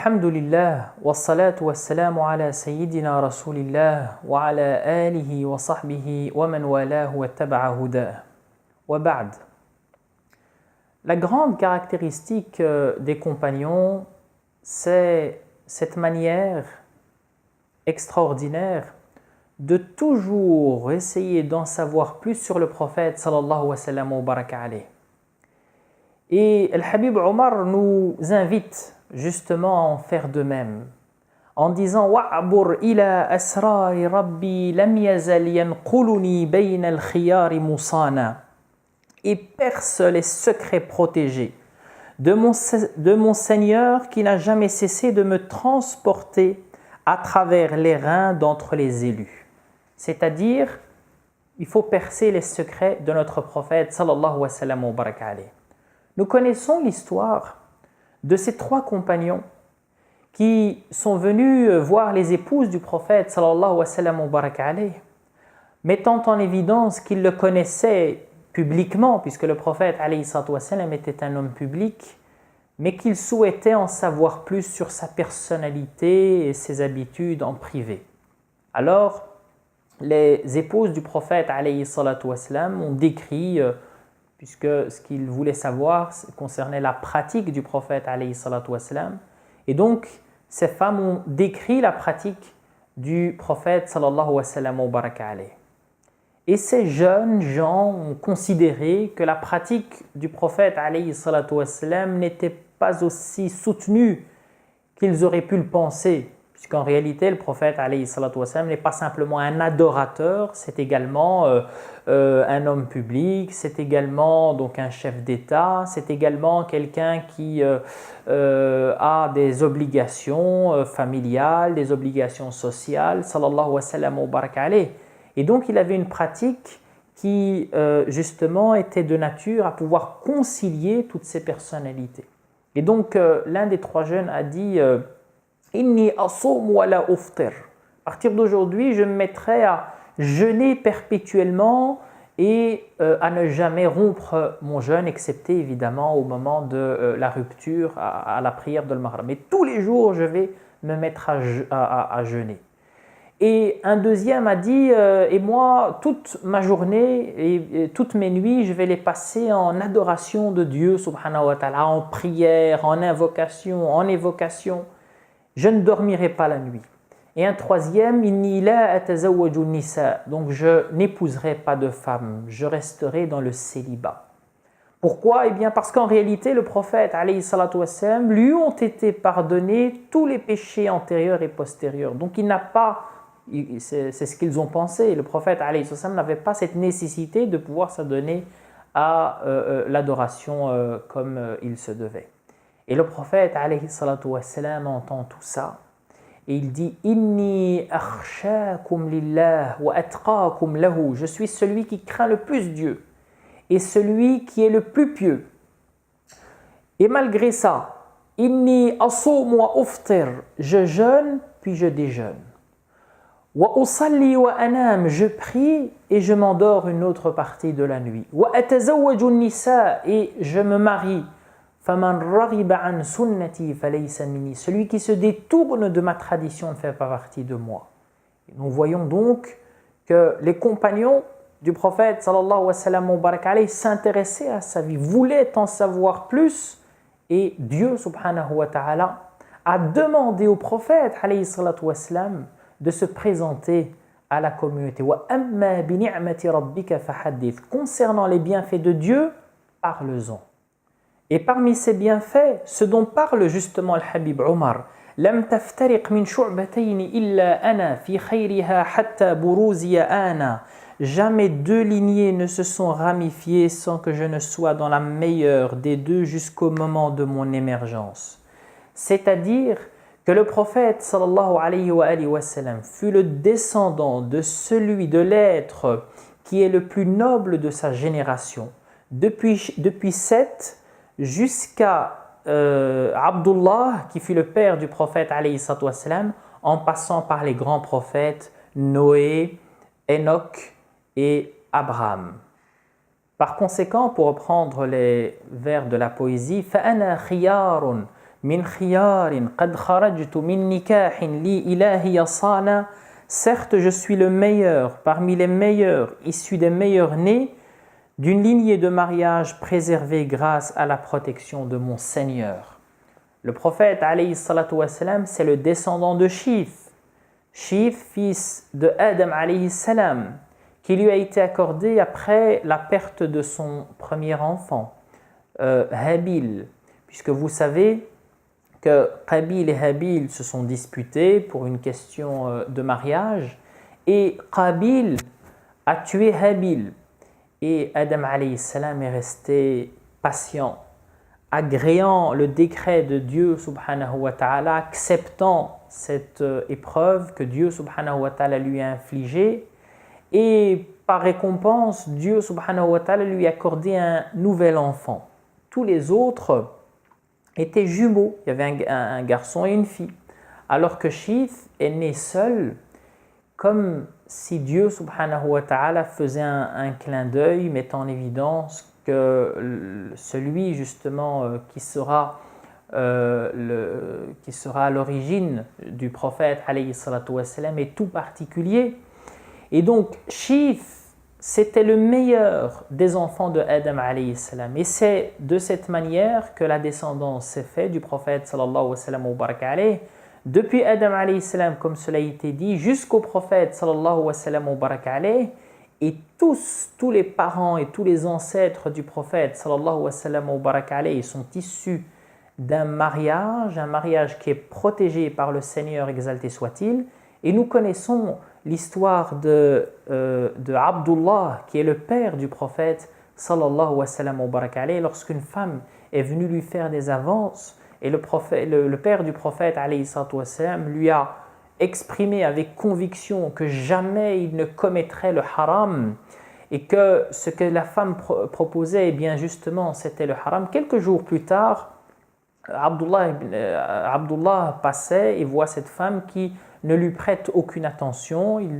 Alhamdulillah, wassalatu wassalamu ala sayyidina rasulillah wa ala alihi wa sahbihi wa man walahu wa taba'a hudah. Wa ba'd. La grande caractéristique des compagnons, c'est cette manière extraordinaire de toujours essayer d'en savoir plus sur le prophète sallallahu wa sallam wa baraka alayh. Et Al-Habib Omar nous invite justement à en faire de même en disant wa'bur ila asrari rabbi lam yazal yanquluni bayna al-khiyari musana, et perce les secrets protégés de mon Seigneur qui n'a jamais cessé de me transporter à travers les reins d'entre les élus. C'est-à-dire, il faut percer les secrets de notre prophète sallallahu wa sallam wa baraka alayh. Nous connaissons l'histoire de ces trois compagnons qui sont venus voir les épouses du prophète sallallahu wa sallam wa baraka alayh, mettant en évidence qu'ils le connaissaient publiquement, puisque le prophète alayhi salatu wa sallam était un homme public, mais qu'ils souhaitaient en savoir plus sur sa personnalité et ses habitudes en privé. Alors, les épouses du prophète alayhi salatu wa sallam ont décrit, puisque ce qu'ils voulaient savoir concernait la pratique du prophète alayhi salatu wa sallam, et donc ces femmes ont décrit la pratique du prophète sallallahu wa sallam wa baraka alayh. Et ces jeunes gens ont considéré que la pratique du prophète alayhi salatu wa sallam n'était pas aussi soutenue qu'ils auraient pu le penser, puisqu'en réalité le prophète alayhi salatu wa sallam n'est pas simplement un adorateur, c'est également un homme public, c'est également donc un chef d'État, c'est également quelqu'un qui a des obligations familiales, des obligations sociales, sallallahu wa sallam wa baraka alayh. Et donc il avait une pratique qui justement était de nature à pouvoir concilier toutes ces personnalités. Et donc l'un des trois jeunes a dit Inni asum wa la uftir. À partir d'aujourd'hui, je me mettrai à jeûner perpétuellement et à ne jamais rompre mon jeûne, excepté évidemment au moment de la rupture à la prière de l'Maghrib. Mais tous les jours, je vais me mettre à jeûner. Et un deuxième a dit et moi, toute ma journée et toutes mes nuits, je vais les passer en adoration de Dieu, subhanahu wa ta'ala, en prière, en invocation, en évocation. Je ne dormirai pas la nuit. Et un troisième, inni la atazawwaju nisa, donc je n'épouserai pas de femme, je resterai dans le célibat. Pourquoi ? Eh bien parce qu'en réalité, le prophète alayhi salatu wassalam, lui ont été pardonnés tous les péchés antérieurs et postérieurs. Donc il n'a pas, c'est ce qu'ils ont pensé, le prophète alayhi salatu wassalam n'avait pas cette nécessité de pouvoir s'adonner à l'adoration comme il se devait. Et le prophète alayhi salatu wassalam entend tout ça et il dit Inni akhshakum lillah wa atqakum lahu. Je suis celui qui craint le plus Dieu et celui qui est le plus pieux. Et malgré ça, Inni asum wa uftir. Je jeûne puis je déjeune. Wa usalli wa anam. Je prie et je m'endors une autre partie de la nuit. Wa atazawwaju nisa. Et je me marie. Celui qui se détourne de ma tradition ne fait pas partie de moi. Et nous voyons donc que les compagnons du prophète sallallahu wa sallam wa baraka alayh s'intéressaient à sa vie, voulaient en savoir plus, et Dieu subhanahu wa ta'ala a demandé au prophète alayhi salatu wa sallam de se présenter à la communauté. Wa amma bi ni'mati rabbika fahaddith. Concernant les bienfaits de Dieu, parle-en. Et parmi ces bienfaits, ce dont parle justement Al-Habib Omar, لم تفترق من شعبتين إلا أنا في خيرها حتى بروزي أنا. Jamais deux lignées ne se sont ramifiées sans que je ne sois dans la meilleure des deux jusqu'au moment de mon émergence. C'est-à-dire que le prophète sallallahu alayhi wa sallam fut le descendant de celui de l'être qui est le plus noble de sa génération. Depuis Seth jusqu'à Abdullah, qui fut le père du prophète alayhi salatu wassalam, en passant par les grands prophètes Noé, Enoch et Abraham. Par conséquent, pour reprendre les vers de la poésie, فَأَنَا خِيَارٌ min khiyarin qad kharajtu min nikahin li ilahi sana. Certes, je suis le meilleur parmi les meilleurs, issu des meilleurs nés, d'une lignée de mariage préservée grâce à la protection de mon Seigneur. Le prophète, alayhi salatu wassalam, c'est le descendant de Shith. Shith, fils de Adam, alayhi salam, qui lui a été accordé après la perte de son premier enfant, Habil, puisque vous savez que Qabil et Habil se sont disputés pour une question de mariage, et Qabil a tué Habil, et Adam alayhi salam est resté patient, agréant le décret de Dieu subhanahu wa ta'ala, acceptant cette épreuve que Dieu subhanahu wa ta'ala lui a infligée, et par récompense, Dieu subhanahu wa ta'ala lui a accordé un nouvel enfant. Tous les autres étaient jumeaux, il y avait un garçon et une fille, alors que Shith est né seul, comme si Dieu subhanahu wa ta'ala faisait un clin d'œil, mettant en évidence que celui justement qui sera à l'origine du prophète alayhi salatu wassalam est tout particulier. Et donc Shith, c'était le meilleur des enfants de Adam alayhi salam. Et c'est de cette manière que la descendance s'est faite du prophète sallallahu wa sallam wa baraka alayhi. Depuis Adam alayhi salam, comme cela a été dit, jusqu'au prophète sallallahu wa sallam wa baraka alayhi. Et tous les parents et tous les ancêtres du prophète sallallahu wa sallam wa baraka alayhi sont issus d'un mariage qui est protégé par le Seigneur exalté soit-il. Et nous connaissons l'histoire de Abdullah, qui est le père du prophète sallallahu wa sallam wa baraka alayhi, lorsqu'une femme est venue lui faire des avances, et le père du prophète alayhi salatu wa sallam lui a exprimé avec conviction que jamais il ne commettrait le haram, et que ce que la femme proposait, eh bien justement, c'était le haram. Quelques jours plus tard, Abdullah passait et voit cette femme qui ne lui prête aucune attention. Il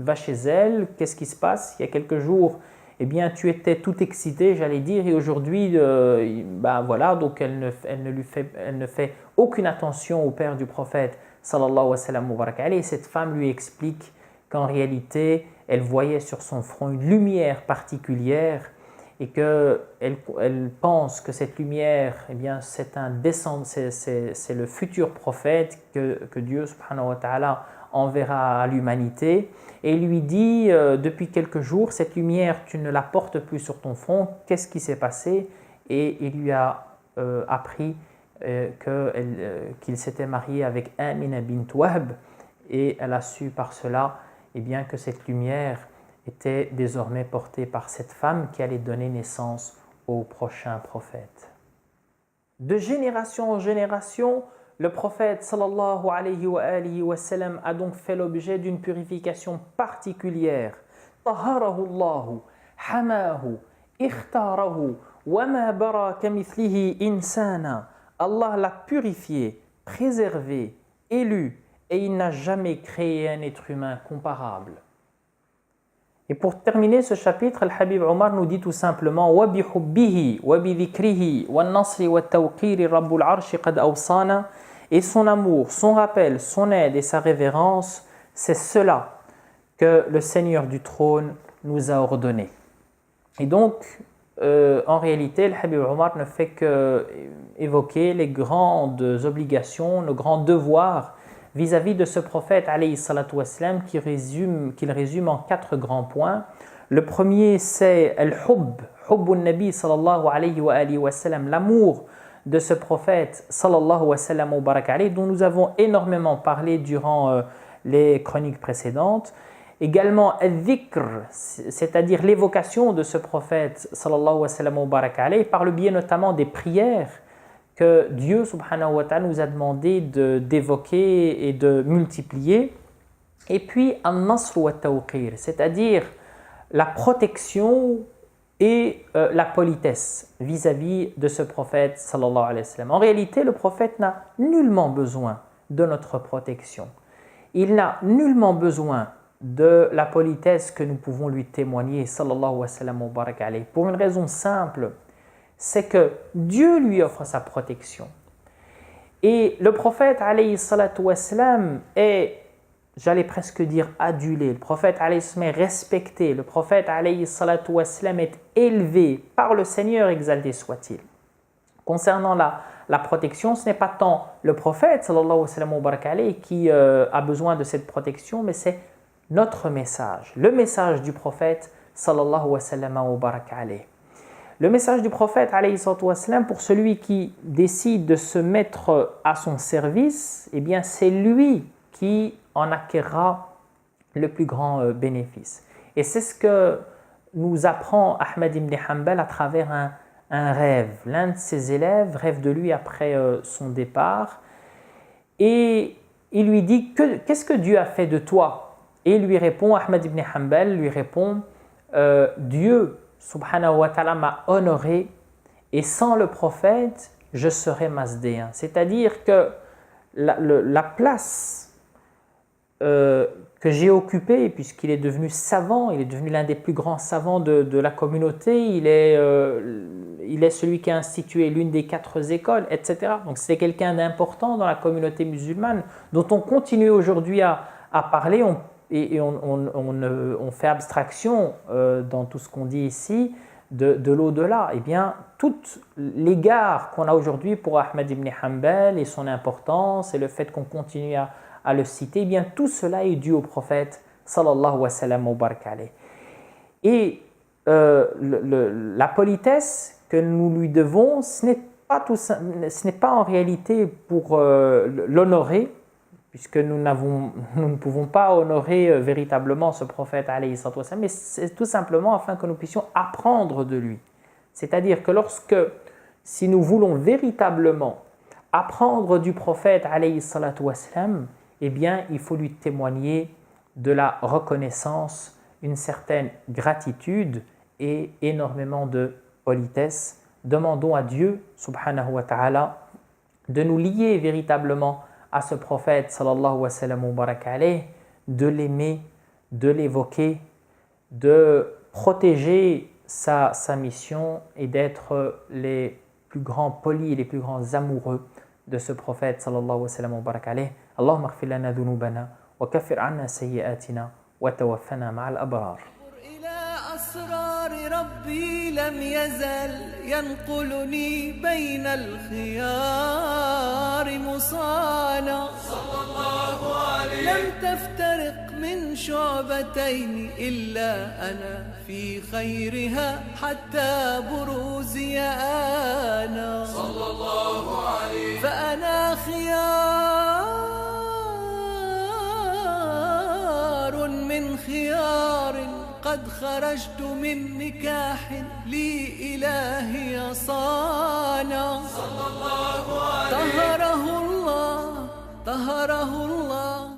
va chez elle. Qu'est-ce qui se passe? Il y a quelques jours, eh bien, tu étais tout excité, j'allais dire, et aujourd'hui, voilà, donc elle ne fait aucune attention au père du prophète, sallallahu wa sallam wa baraka alayhi. Et cette femme lui explique qu'en réalité, elle voyait sur son front une lumière particulière, et qu'elle pense que cette lumière, eh bien, c'est le futur prophète que Dieu subhanahu wa ta'ala enverra à l'humanité. Et il lui dit, depuis quelques jours, cette lumière, tu ne la portes plus sur ton front, qu'est-ce qui s'est passé? Et il lui a appris qu'il s'était marié avec Amina bint Wahb, et elle a su par cela, eh bien, que cette lumière était désormais portée par cette femme qui allait donner naissance au prochain prophète. De génération en génération, le prophète sallallahu alayhi wa sallam a donc fait l'objet d'une purification particulière. Taharahu Allahu, hamahu, ikhtarahu, wa ma bara kamithlihi insana. Allah l'a purifié, préservé, élu, et il n'a jamais créé un être humain comparable. Et pour terminer ce chapitre, le Habib Omar nous dit tout simplement wa bi hubbihi wa bi dhikrihi wa nasri wa tawqiri rabbul arshi qad awsana. Et son amour, son rappel, son aide et sa révérence, c'est cela que le Seigneur du trône nous a ordonné. Et donc, en réalité, le Habib Omar ne fait qu'évoquer les grandes obligations, nos grands devoirs vis-à-vis de ce prophète alayhi salatu wassalam qu'il résume en 4 grands points. Le premier, c'est al-hubb, hubbun nabi sallallahu alayhi wa sallam, l'amour de ce prophète sallallahu wa sallam wa baraka alayhi, dont nous avons énormément parlé durant les chroniques précédentes. Également al-dhikr, c'est-à-dire l'évocation de ce prophète sallallahu wa sallam wa baraka alayhi, par le biais notamment des prières que Dieu subhanahu wa ta'ala nous a demandé d'évoquer et de multiplier. Et puis al-nasr wa tawqir, c'est-à-dire la protection et la politesse vis-à-vis de ce prophète sallallahu alayhi wa sallam. En réalité, le prophète n'a nullement besoin de notre protection. Il n'a nullement besoin de la politesse que nous pouvons lui témoigner sallallahu wa sallam wa baraka alayhi, pour une raison simple, c'est que Dieu lui offre sa protection. Et le prophète alayhi salatu wassalam est, j'allais presque dire adulé, le prophète alayhi salam est respecté, le prophète alayhi salatu wassalam est élevé par le Seigneur, exalté soit-il. Concernant la protection, ce n'est pas tant le prophète sallallahu wa sallam wa baraka alayhi qui a besoin de cette protection, mais c'est notre message, le message du prophète sallallahu wa sallam wa baraka alayhi. Le message du prophète alayhi salatu wa sallam, pour celui qui décide de se mettre à son service, eh bien c'est lui qui en acquérera le plus grand bénéfice. Et c'est ce que nous apprend Ahmad ibn Hanbal à travers un rêve. L'un de ses élèves rêve de lui après son départ et il lui dit qu'est-ce que Dieu a fait de toi? Et il lui répond, Ahmad ibn Hanbal lui répond, Dieu subhanahu wa ta'ala m'a honoré et sans le prophète je serais masdéen. C'est-à-dire que la place que j'ai occupée, puisqu'il est devenu savant, il est devenu l'un des plus grands savants de la communauté, il est celui qui a institué l'une des 4 écoles, etc. Donc c'est quelqu'un d'important dans la communauté musulmane dont on continue aujourd'hui à parler, on fait abstraction dans tout ce qu'on dit ici de l'au-delà. Eh bien, tout l'égard qu'on a aujourd'hui pour Ahmad ibn Hanbal et son importance et le fait qu'on continue à le citer, eh bien tout cela est dû au prophète sallallahu wa sallam wa baraka alayhi. Et la politesse que nous lui devons, ce n'est pas en réalité pour l'honorer, puisque nous ne pouvons pas honorer véritablement ce prophète alayhi salatu wa sallam, mais c'est tout simplement afin que nous puissions apprendre de lui. C'est-à-dire que si nous voulons véritablement apprendre du prophète alayhi salatu wa sallam, eh bien, il faut lui témoigner de la reconnaissance, une certaine gratitude et énormément de politesse. Demandons à Dieu, subhanahu wa ta'ala, de nous lier véritablement à ce prophète, sallallahu wa sallam wa baraka alayhi, de l'aimer, de l'évoquer, de protéger sa mission et d'être les plus grands polis et les plus grands amoureux de ce prophète sallallahu wa sallam wa baraka alayhi. Allahumma ighfir lana dhunubana wa kaffir 'anna sayyi'atina wa tawaffana ma'al abrar. أسرار ربي لم يزل ينقلني بين الخيار مصانا صلى الله عليه لم تفترق من شعبتين إلا أنا في خيرها حتى بروزي أنا صلى الله عليه فأنا خيار من خيار قد خرجت من نكاح لي إلهي صانا صلى الله عليه طهره الله